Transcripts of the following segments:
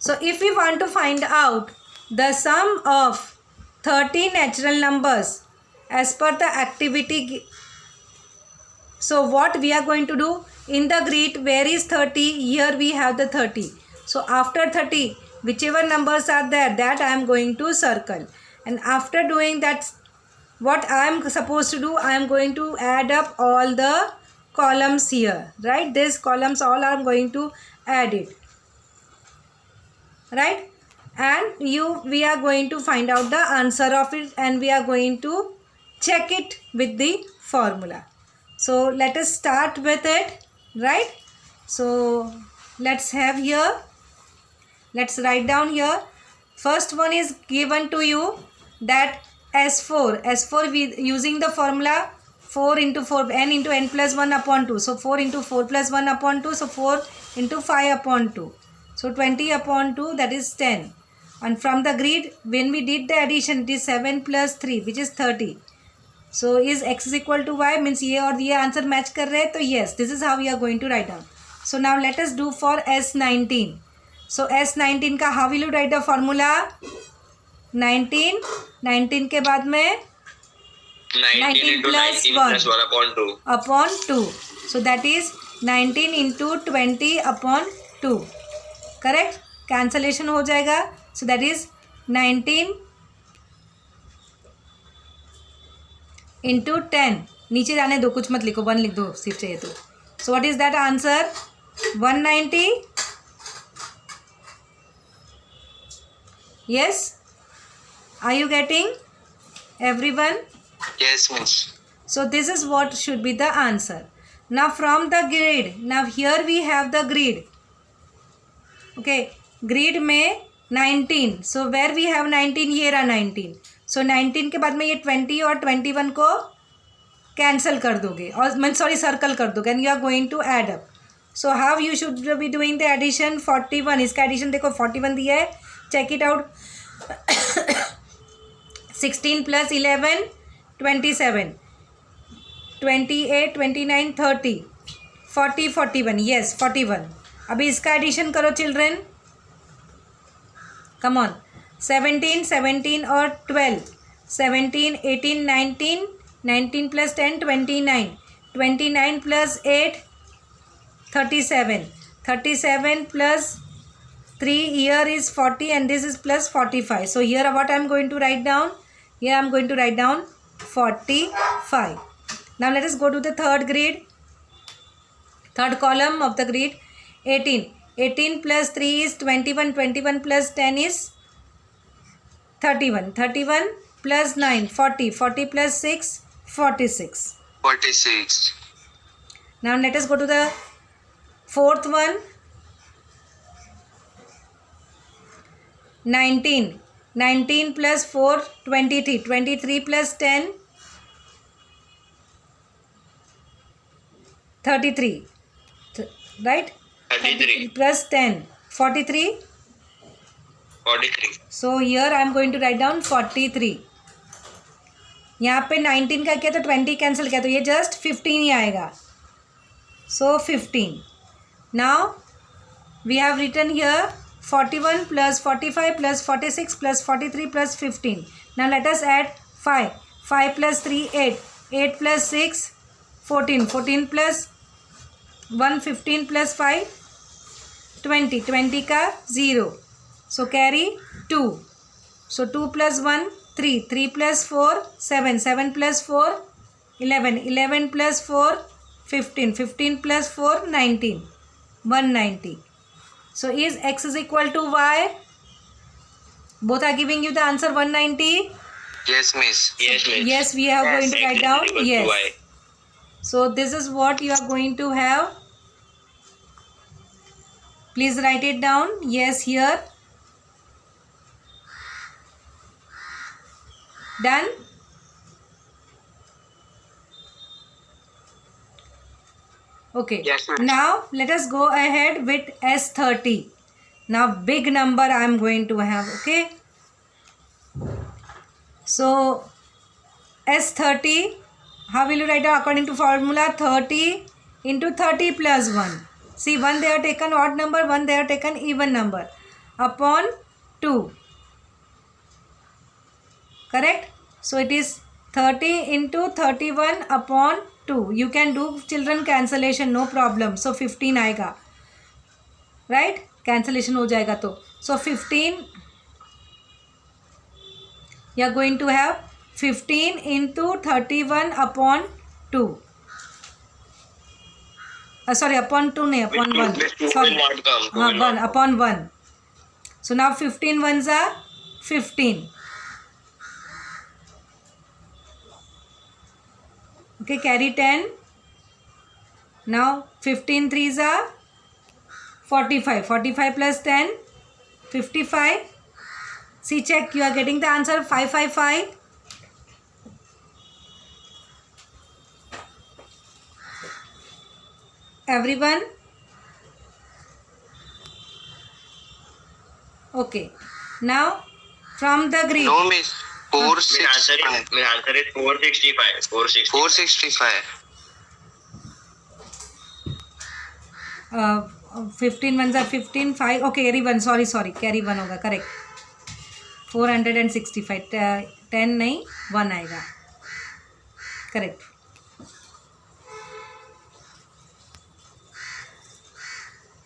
So if we want to find out the sum of 30 natural numbers as per the activity, so what we are going to do, in the grid where is 30, here we have the 30. So after 30, whichever numbers are there, that I am going to circle, and after doing that, what I am supposed to do, I am going to add up all the columns here, right? These columns all I am going to add it, right? And we are going to find out the answer of it, and we are going to check it with the formula. So let us start with it, right? So let's have here, let's write down here. First one is given to you, that S4 we using the formula 4 into 4, n into n plus 1 upon 2. So 4 into 4 plus 1 upon 2. So 4 into 5 upon 2. So 20 upon 2, that is 10. And from the grid, when we did the addition, it is 7 plus 3, which is 30. So is x is equal to y, means ये और ये answer match कर रहे हैं, तो yes, this is how we are going to write down. So now let us do for S19. So S19 का how will you write the formula? 19 के बाद में 19 plus 1 upon 2. So that is 19 into 20 upon 2. Correct? Cancellation हो जाएगा. So that is 19 into 10. नीचे जाने दो, कुछ मत लिखो, 1 लिख दो सिर्फ चाहिए तो. So what is that answer? 190. Yes? Are you getting? Everyone? Yes, miss. So this is what should be the answer. Now from the grid, now here we have the grid. Okay, grid में 19. So where we have 19, here are 19. So 19 के बाद में ये 20 और 21 को cancel कर दोगे, और मैं सॉरी सर्कल कर दोगे, and you are going to add up. So how you should be doing the addition. 41, इसका एडिशन देखो 41 दिया है, check it out. 16 plus 11 27, 28 29 30 40 41, yes 41. अभी इसका एडिशन करो चिल्ड्रेन, कम ऑन. 17 और 12, 17 18 19, 19 plus 10 29, 29 plus 8 37, 37 plus 3 here is 40, and this is plus 45. So here what I am going to write down? Here I am going to write down 45. Now let us go to the third grid, third column of the grid. 18 plus 3 is 21, 21 plus 10 is 31, 31 plus 9 40, 40 plus 6 46. 46. Now let us go to the fourth one. 19 plus 4 23, 23 plus 10 33, right? 33 plus 10 43. 43. So here I am going to write down 43. यहाँ पे 19 का किया तो 20 cancel किया, तो ये just 15 ही आएगा. So 15. Now we have written here 41 plus 45 plus 46 plus 43 plus 15. Now let us add 5. 5 plus 3 8. 8 plus 6 14. 14 plus 1 15 plus 5 20. 20 का 0. So carry 2. So 2 plus 1 3. 3 plus 4 7. 7 plus 4 11. 11 plus 4 15. 15 plus 4 19. 190. So is x is equal to y? Both are giving you the answer 190. Yes, miss. Yes, miss. Yes, we are going to write down. Yes. So this is what you are going to have. Please write it down. Yes, here. Done. Okay. Yes, ma'am. Now let us go ahead with S30. Now big number I am going to have. Okay. So S30, how will you write it according to formula? 30 into 30 plus 1. See, 1 they have taken odd number, 1 they have taken even number. upon 2. Correct? So it is 30 into 31 upon 2. You can do children cancellation, no problem. So 15 आएगा. Right? Cancellation हो जाएगा तो. So 15, you are going to have 15 into 31 upon 2. Sorry, upon 2 नहीं, upon 1. Sorry. हाँ, 1, upon 1. So now 15 ones are 15. Okay, carry 10. Now 15 threes are 45. 45 plus 10, 55. See, check, you are getting the answer 555. Everyone? Okay. Now from the grid. No, miss. My answer is 465. 465. 15 ones are 15, 5. Okay, carry 1. Sorry. Carry 1 होगा, correct. 465. 10 नहीं, 1 आएगा. Correct.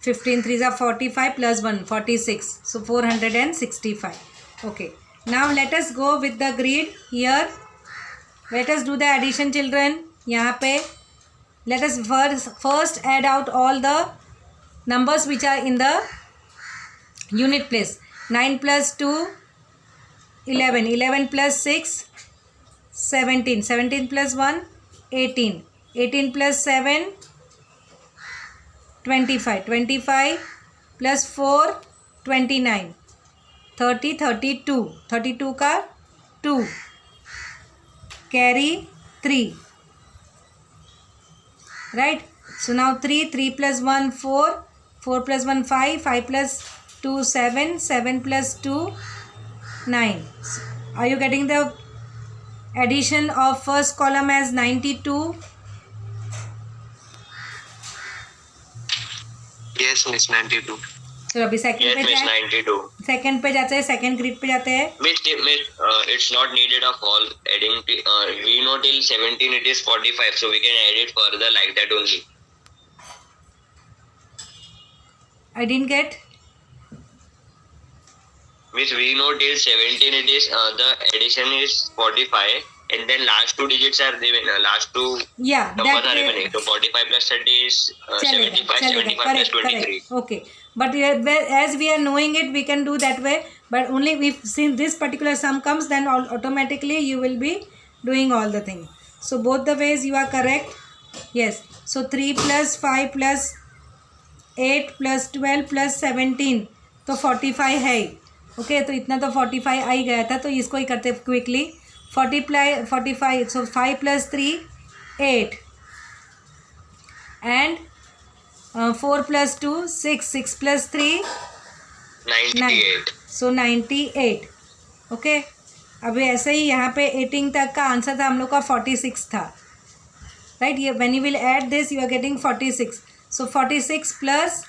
Fifteen threes are 45 plus 1, 46. So 465. Okay. Now let us go with the grid here. Let us do the addition, children. यहाँ पे let us first add out all the numbers which are in the unit place. 9 plus 2, 11. 11 plus 6, 17. 17 plus 1, 18. 18 plus 7, 25. 25 plus 4, 29. 30, 32. 32 का 2. Carry 3. Right? So now 3 plus 1, 4. 4 plus 1, 5. 5 plus 2, 7. 7 plus 2, 9. Are you getting the addition of first column as 92? Yes, miss. 92. तो अभी second पे Miss, जाए. 92. Second पे जाते हैं, second grid पे जाते हैं. Miss, it's not needed of all adding. We know till 17 it is 45, so we can add it further like that only. I didn't get. Miss, we know till 17 it is the addition is 45, and then last two digits are given. Last two Yeah, numbers that are remaining. So 45 plus 30 is 75. 75 plus 23. correct. Okay, but as we are knowing it, we can do that way. But only if since this particular sum comes, then automatically you will be doing all the thing. So both the ways you are correct. Yes. So 3 plus 5 plus 8 plus 12 plus 17 तो 45 है. Okay तो इतना तो 45 आ ही गया था, तो इसको ही करते quickly. 45, so 5 plus 3, 8 and 4 plus 2, 6. 6 plus 3, 98. so 98. Okay अभी ऐसे ही यहाँ पे 18 तक का आंसर था हम लोग का 46 था. राइट, ये when you will add this you are getting 46. सो 46 plus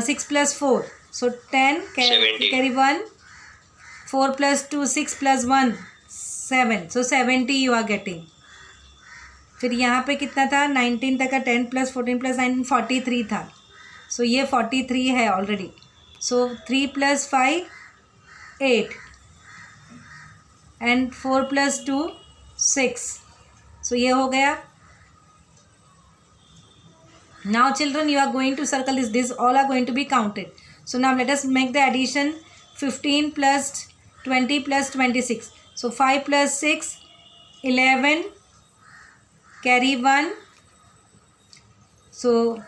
6 plus 4, so 10. 70. Carry 1. 4 plus 2, 6 plus 1, 7. So 70 you are getting. फिर यहाँ पे कितना था, 19 तक का 10 plus 14 plus 19, 43 था. सो ये 43 है already. So 3 plus 5, 8 and 4 plus 2, 6. सो ये हो गया. Now children, you are going to circle this. This all are going to be counted. So now let us make the addition. 15 plus 20 plus 26. So 5 plus 6, 11. Carry 1. So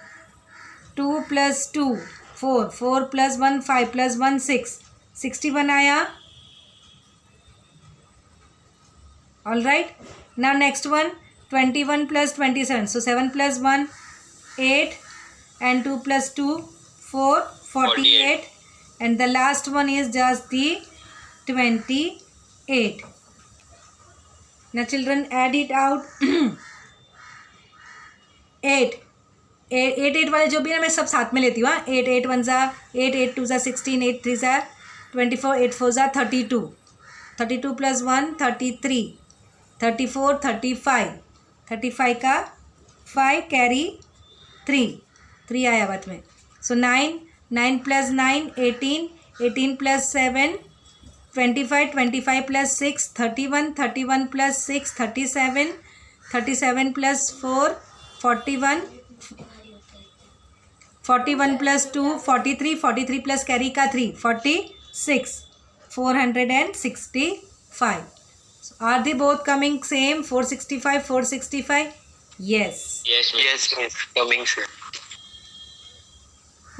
2 plus 2, 4. 4 plus 1, 5 plus 1, 6. 61 आया. Alright. Now next one. 21 plus 27. So 7 plus 1, 8 and 2 plus 2, 4, 48. And the last one is just the 28. Now children, add it out. 8 8 8 वाले जो भी है मैं सब साथ में लेती हूँ. 8 8 1 ज़ा 8 8 2 ज़ा 16 8 3 ज़ा 24 8 4 ज़ा 32 32 प्लस 1 33 34 35 35 का 5 कैरी 3 आया बाद में. सो 9 9 plus 9 18 18 plus 7 25 25 plus 6 31 31 plus 6 37 37 plus 4 41 41 plus 2 43 43 plus carry का 3 46 465. Are they both coming same 465 465? Yes. Yes, miss. Yes, miss. Coming soon.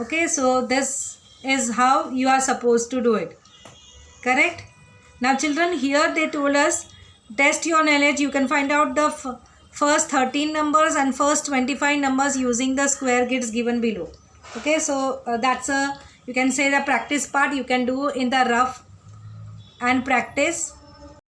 Okay, so this is how you are supposed to do it. Correct? Now children, here they told us test your knowledge. You can find out the first 13 numbers and first 25 numbers using the square grids given below. Okay, so that's a, you can say, the practice part you can do in the rough and practice.